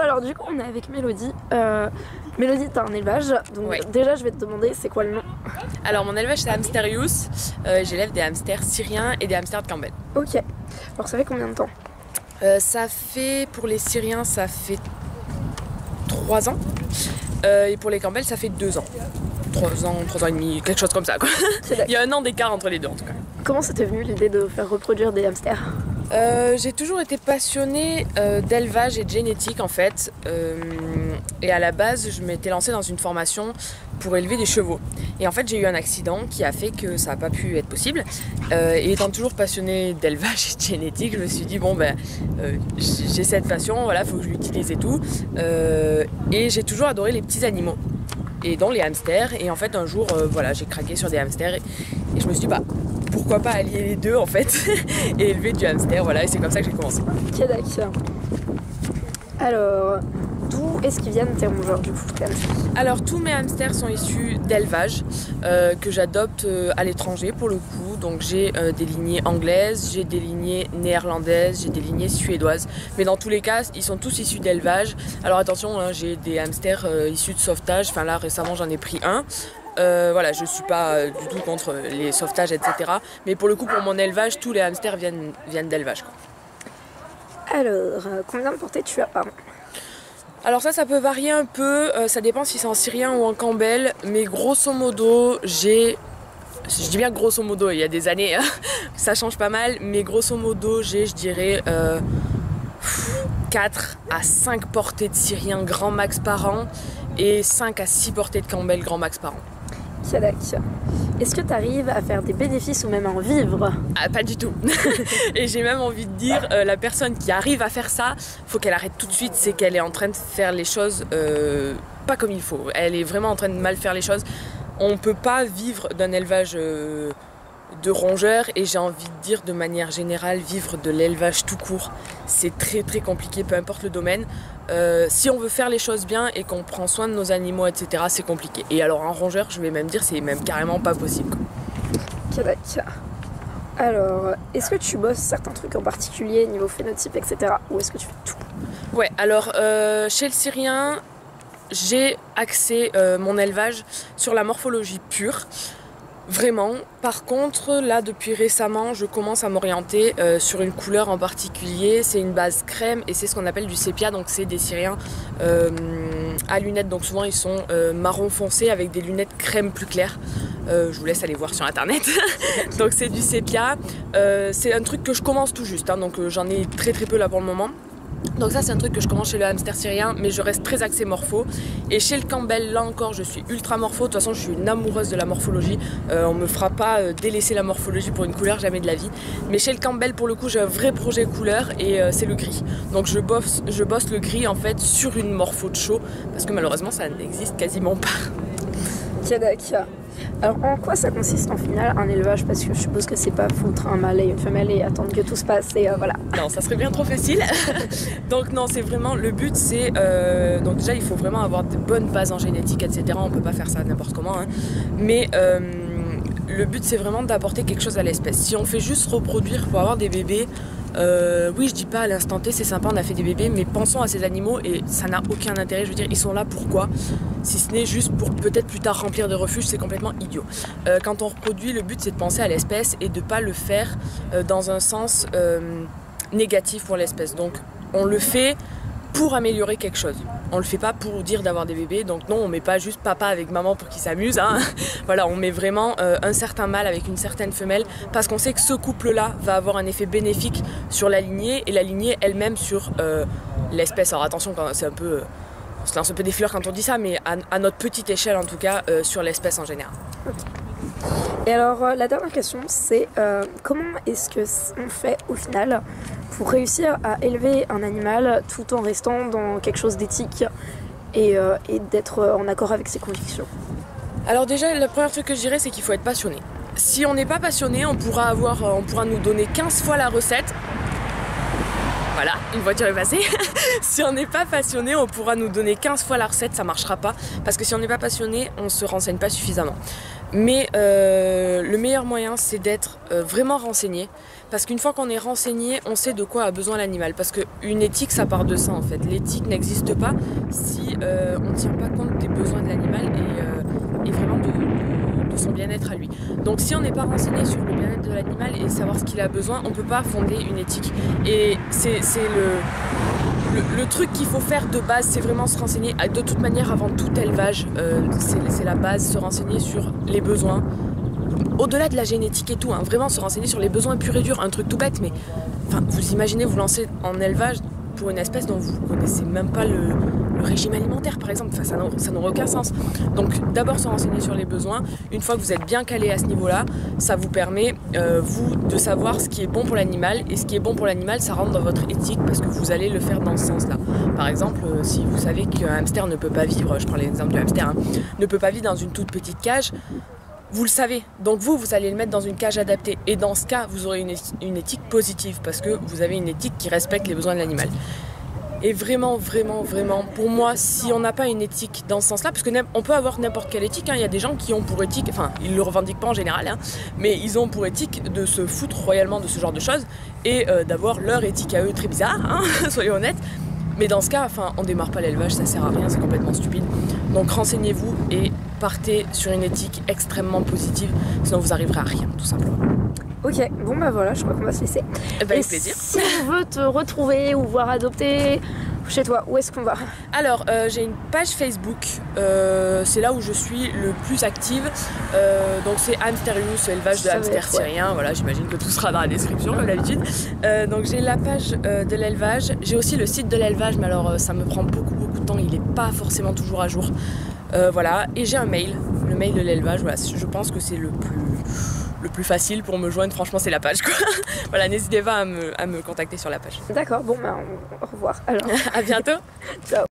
alors du coup on est avec Mélodie. Mélodie, t'as un élevage, donc Ouais. Déjà je vais te demander c'est quoi le nom. Alors mon élevage c'est Hamsterius, j'élève des hamsters syriens et des hamsters de Campbell. Ok, alors ça fait combien de temps? Ça fait, pour les syriens ça fait 3 ans et pour les Campbell ça fait 2 ans. 3 ans et demi, quelque chose comme ça quoi. Il y a 1 an d'écart entre les deux en tout cas. Comment c'était venu l'idée de faire reproduire des hamsters? J'ai toujours été passionnée d'élevage et de génétique en fait. Et à la base, je m'étais lancée dans une formation pour élever des chevaux. Et en fait, j'ai eu un accident qui a fait que ça n'a pas pu être possible. Et étant toujours passionnée d'élevage et de génétique, je me suis dit, bon ben, j'ai cette passion, voilà, faut que je l'utilise et tout. Et j'ai toujours adoré les petits animaux. Et dont les hamsters. Et en fait, un jour, voilà, j'ai craqué sur des hamsters. Et je me suis dit, bah, pourquoi pas allier les deux en fait et élever du hamster, voilà, et c'est comme ça que j'ai commencé. Ok, d'accord. Alors, d'où est-ce qu'ils viennent tes rongeurs du coup? Alors tous mes hamsters sont issus d'élevage que j'adopte à l'étranger pour le coup, donc j'ai des lignées anglaises, j'ai des lignées néerlandaises, j'ai des lignées suédoises, mais dans tous les cas ils sont tous issus d'élevage. Alors attention, hein, j'ai des hamsters issus de sauvetage, enfin là récemment j'en ai pris un. Voilà, je suis pas du tout contre les sauvetages, etc. Mais pour le coup, pour mon élevage, tous les hamsters viennent d'élevage, quoi. Alors, combien de portées tu as par an? Alors ça peut varier un peu, ça dépend si c'est en syrien ou en Campbell, mais grosso modo, je dis bien grosso modo, il y a des années, hein, ça change pas mal, mais grosso modo, je dirais, 4 à 5 portées de syrien grand max par an et 5 à 6 portées de Campbell grand max par an. Est-ce que tu arrives à faire des bénéfices ou même à en vivre? Ah, pas du tout. Et j'ai même envie de dire, la personne qui arrive à faire ça, faut qu'elle arrête tout de suite, c'est qu'elle est en train de faire les choses pas comme il faut. Elle est vraiment en train de mal faire les choses. On ne peut pas vivre d'un élevage de rongeurs et j'ai envie de dire de manière générale, vivre de l'élevage tout court, c'est très très compliqué, peu importe le domaine. Si on veut faire les choses bien et qu'on prend soin de nos animaux, etc., c'est compliqué. Et alors un rongeur, je vais même dire, c'est même carrément pas possible, quoi. Alors, est-ce que tu bosses certains trucs en particulier, niveau phénotype, etc. Ou est-ce que tu fais tout? Ouais, alors chez le syrien, j'ai axé mon élevage sur la morphologie pure. Vraiment. Par contre, là, depuis récemment, je commence à m'orienter sur une couleur en particulier. C'est une base crème et c'est ce qu'on appelle du sépia. Donc, c'est des Syriens à lunettes. Donc, souvent, ils sont marron foncé avec des lunettes crème plus claires. Je vous laisse aller voir sur internet. Donc, c'est du sépia. C'est un truc que je commence tout juste. Hein, donc, j'en ai très très peu là pour le moment. Donc ça c'est un truc que je commence chez le hamster syrien, mais je reste très axée morpho. Et chez le Campbell, là encore, je suis ultra morpho. De toute façon, je suis une amoureuse de la morphologie. On me fera pas délaisser la morphologie pour une couleur, jamais de la vie. Mais chez le Campbell, pour le coup, j'ai un vrai projet couleur et c'est le gris. Donc je bosse le gris en fait sur une morpho de show, parce que malheureusement, ça n'existe quasiment pas. Alors en quoi ça consiste en final un élevage? Parce que je suppose que c'est pas foutre un mâle et une femelle et attendre que tout se passe et voilà. Non, ça serait bien trop facile. Donc non, c'est vraiment, le but c'est, donc déjà il faut vraiment avoir de bonnes bases en génétique, etc. On peut pas faire ça n'importe comment, hein. Mais le but c'est vraiment d'apporter quelque chose à l'espèce. Si on fait juste reproduire pour avoir des bébés, oui je dis pas à l'instant T c'est sympa, on a fait des bébés, mais pensons à ces animaux et ça n'a aucun intérêt. Je veux dire, ils sont là pourquoi? Si ce n'est juste pour peut-être plus tard remplir des refuges, c'est complètement idiot. Quand on reproduit, le but c'est de penser à l'espèce et de pas le faire dans un sens négatif pour l'espèce. Donc on le fait pour améliorer quelque chose. On le fait pas pour dire d'avoir des bébés, donc non, on met pas juste papa avec maman pour qu'ils s'amusent, hein. Voilà, on met vraiment un certain mâle avec une certaine femelle, parce qu'on sait que ce couple-là va avoir un effet bénéfique sur la lignée, et la lignée elle-même sur l'espèce. Alors attention, c'est un peu... on se lance un peu des fleurs quand on dit ça, mais à notre petite échelle en tout cas, sur l'espèce en général. Et alors la dernière question c'est comment est-ce que on fait au final pour réussir à élever un animal tout en restant dans quelque chose d'éthique et d'être en accord avec ses convictions? Alors déjà, le premier truc que je dirais, c'est qu'il faut être passionné. Si on n'est pas passionné, on pourra nous donner 15 fois la recette. Voilà, une voiture est passée. Si on n'est pas passionné, on pourra nous donner 15 fois la recette, ça marchera pas. Parce que si on n'est pas passionné, on se renseigne pas suffisamment. Mais le meilleur moyen, c'est d'être vraiment renseigné. Parce qu'une fois qu'on est renseigné, on sait de quoi a besoin l'animal. Parce qu'une éthique, ça part de ça en fait. L'éthique n'existe pas si on ne tient pas compte des besoins de l'animal et vraiment de son bien-être à lui. Donc si on n'est pas renseigné sur le bien-être de l'animal et savoir ce qu'il a besoin, on ne peut pas fonder une éthique. Et c'est le truc qu'il faut faire de base, c'est vraiment se renseigner. De toute manière, avant tout élevage, c'est la base, se renseigner sur les besoins. Au-delà de la génétique et tout, hein, vraiment se renseigner sur les besoins purs et durs, un truc tout bête, mais enfin, vous imaginez vous lancer en élevage pour une espèce dont vous ne connaissez même pas le régime alimentaire par exemple, enfin, ça n'aurait aucun sens. Donc d'abord se renseigner sur les besoins, une fois que vous êtes bien calé à ce niveau-là, ça vous permet vous de savoir ce qui est bon pour l'animal, et ce qui est bon pour l'animal ça rentre dans votre éthique parce que vous allez le faire dans ce sens-là. Par exemple, si vous savez qu'un hamster ne peut pas vivre, je prends l'exemple du hamster, hein, ne peut pas vivre dans une toute petite cage, vous le savez, donc vous allez le mettre dans une cage adaptée et dans ce cas vous aurez une éthique positive parce que vous avez une éthique qui respecte les besoins de l'animal. Et vraiment, pour moi, si on n'a pas une éthique dans ce sens-là, parce qu'on peut avoir n'importe quelle éthique, hein, il y a des gens qui ont pour éthique, enfin ils ne le revendiquent pas en général, hein, mais ils ont pour éthique de se foutre royalement de ce genre de choses et d'avoir leur éthique à eux très bizarre, hein, soyons honnêtes. Mais dans ce cas, enfin, on démarre pas l'élevage, ça sert à rien, c'est complètement stupide. Donc renseignez-vous et partez sur une éthique extrêmement positive, sinon vous arriverez à rien, tout simplement. Ok, bon bah voilà, je crois qu'on va se laisser. Avec plaisir. Si on veut te retrouver ou voir adopter chez toi, où est-ce qu'on va? Alors, j'ai une page Facebook, c'est là où je suis le plus active. Donc c'est Hamsterius, élevage de hamster syrien. Voilà, j'imagine que tout sera dans la description comme d'habitude. Donc j'ai la page de l'élevage. J'ai aussi le site de l'élevage, mais alors ça me prend beaucoup de temps. Il n'est pas forcément toujours à jour. Voilà, et j'ai un mail, le mail de l'élevage. Voilà, je pense que c'est le plus facile pour me joindre, franchement c'est la page quoi. Voilà, n'hésitez pas à me contacter sur la page. D'accord, bon bah au revoir alors. À bientôt. Ciao.